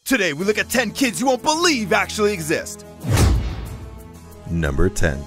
Today we look at 10 kids you won't believe actually exist. Number 10.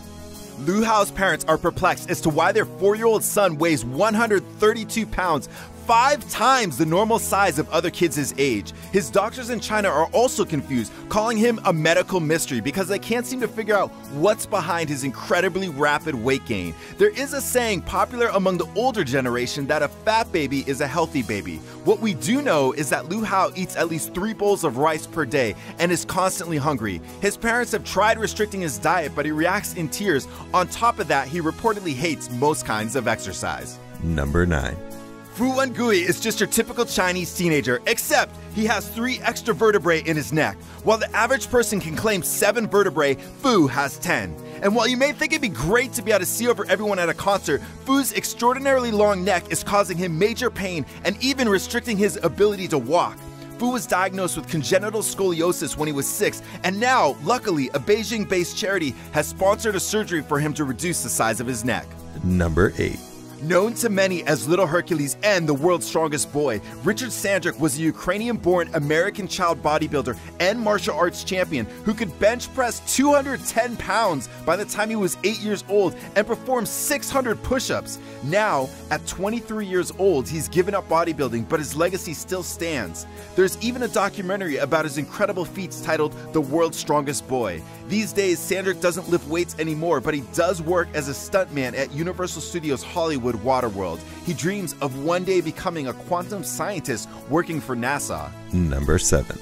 Lu Hao's parents are perplexed as to why their 4-year-old son weighs 132 pounds, 5 times the normal size of other kids his age. His doctors in China are also confused, calling him a medical mystery because they can't seem to figure out what's behind his incredibly rapid weight gain. There is a saying popular among the older generation that a fat baby is a healthy baby. What we do know is that Lu Hao eats at least 3 bowls of rice per day and is constantly hungry. His parents have tried restricting his diet, but he reacts in tears. On top of that, he reportedly hates most kinds of exercise. Number 9. Fu Wengui is just your typical Chinese teenager, except he has 3 extra vertebrae in his neck. While the average person can claim 7 vertebrae, Fu has 10. And while you may think it'd be great to be able to see over everyone at a concert, Fu's extraordinarily long neck is causing him major pain and even restricting his ability to walk. Fu was diagnosed with congenital scoliosis when he was 6, and now, luckily, a Beijing-based charity has sponsored a surgery for him to reduce the size of his neck. Number 8. Known to many as Little Hercules and the world's strongest boy, Richard Sandrick was a Ukrainian-born American child bodybuilder and martial arts champion who could bench press 210 pounds by the time he was 8 years old and perform 600 push-ups. Now, at 23 years old, he's given up bodybuilding, but his legacy still stands. There's even a documentary about his incredible feats titled The World's Strongest Boy. These days, Sandrick doesn't lift weights anymore, but he does work as a stuntman at Universal Studios Hollywood Waterworld. He dreams of one day becoming a quantum scientist working for NASA. Number 7.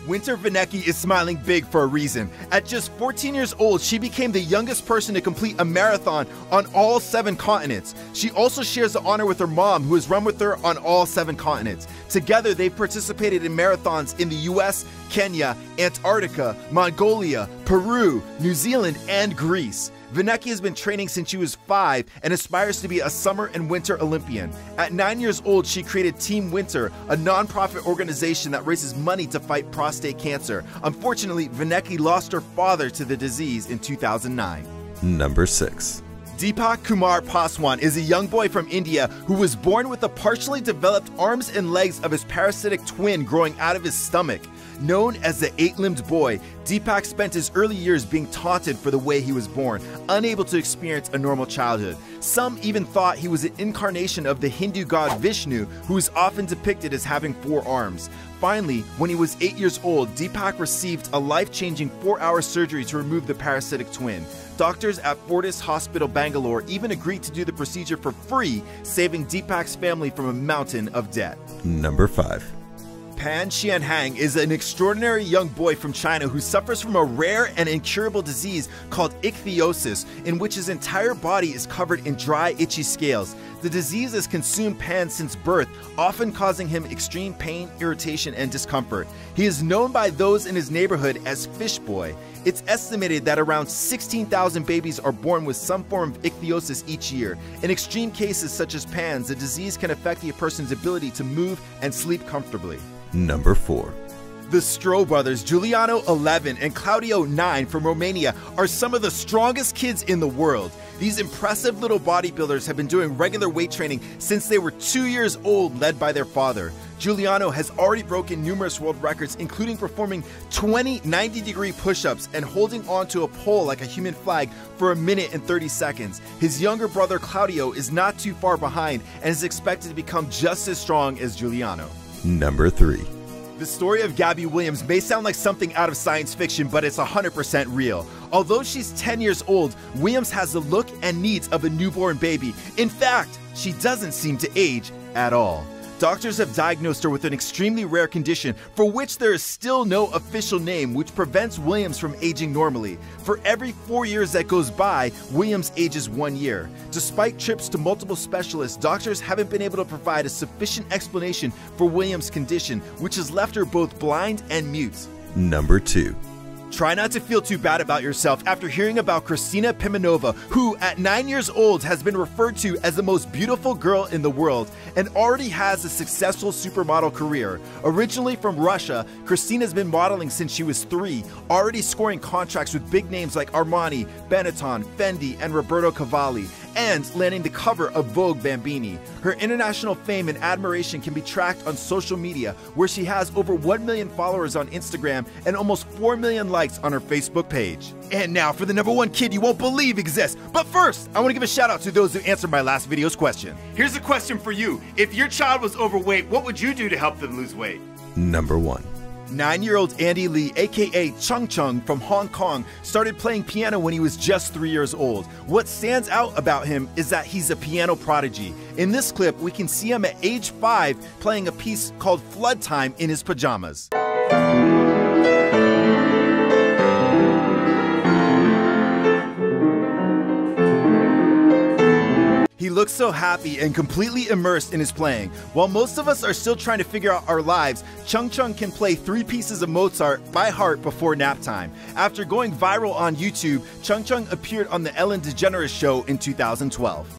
Winter Vinecki is smiling big for a reason. At just 14 years old, she became the youngest person to complete a marathon on all 7 continents. She also shares the honor with her mom, who has run with her on all 7 continents. Together, they've participated in marathons in the US, Kenya, Antarctica, Mongolia, Peru, New Zealand, and Greece. Vinecki has been training since she was 5 and aspires to be a summer and winter Olympian. At 9 years old, she created Team Winter, a non-profit organization that raises money to fight prostate cancer. Unfortunately, Vinecki lost her father to the disease in 2009. Number 6. Deepak Kumar Paswan is a young boy from India who was born with the partially developed arms and legs of his parasitic twin growing out of his stomach. Known as the 8-limbed boy, Deepak spent his early years being taunted for the way he was born, unable to experience a normal childhood. Some even thought he was an incarnation of the Hindu god Vishnu, who is often depicted as having 4 arms. Finally, when he was 8 years old, Deepak received a life-changing 4-hour surgery to remove the parasitic twin. Doctors at Fortis Hospital, Bangalore even agreed to do the procedure for free, saving Deepak's family from a mountain of debt. Number 5. Pan Xianhang is an extraordinary young boy from China who suffers from a rare and incurable disease called ichthyosis, in which his entire body is covered in dry, itchy scales. The disease has consumed Pan since birth, often causing him extreme pain, irritation, and discomfort. He is known by those in his neighborhood as Fish Boy. It's estimated that around 16,000 babies are born with some form of ichthyosis each year. In extreme cases such as Pan's, the disease can affect a person's ability to move and sleep comfortably. Number 4. The Stroh brothers, Giuliano 11 and Claudio 9 from Romania, are some of the strongest kids in the world. These impressive little bodybuilders have been doing regular weight training since they were 2 years old, led by their father. Giuliano has already broken numerous world records, including performing 20 90-degree push-ups and holding onto a pole like a human flag for 1 minute and 30 seconds. His younger brother Claudio is not too far behind and is expected to become just as strong as Giuliano. Number 3. The story of Gabby Williams may sound like something out of science fiction, but it's 100% real. Although she's 10 years old, Williams has the look and needs of a newborn baby. In fact, she doesn't seem to age at all. Doctors have diagnosed her with an extremely rare condition for which there is still no official name, which prevents Williams from aging normally. For every 4 years that goes by, Williams ages 1 year. Despite trips to multiple specialists, doctors haven't been able to provide a sufficient explanation for Williams' condition, which has left her both blind and mute. Number 2. Try not to feel too bad about yourself after hearing about Kristina Pimenova, who at 9 years old has been referred to as the most beautiful girl in the world and already has a successful supermodel career. Originally from Russia, Kristina's been modeling since she was 3, already scoring contracts with big names like Armani, Benetton, Fendi, and Roberto Cavalli. and landing the cover of Vogue Bambini. Her international fame and admiration can be tracked on social media, where she has over 1 million followers on Instagram and almost 4 million likes on her Facebook page. And now for the #1 kid you won't believe exists. But first, I want to give a shout out to those who answered my last video's question. Here's a question for you. If your child was overweight, what would you do to help them lose weight? Number 1. 9-year-old Andy Lee, aka Chung Chung from Hong Kong, started playing piano when he was just 3 years old. What stands out about him is that he's a piano prodigy. In this clip, we can see him at age 5 playing a piece called Flood Time in his pajamas. He looks so happy and completely immersed in his playing. While most of us are still trying to figure out our lives, Chung Chung can play 3 pieces of Mozart by heart before nap time. After going viral on YouTube, Chung Chung appeared on the Ellen DeGeneres Show in 2012.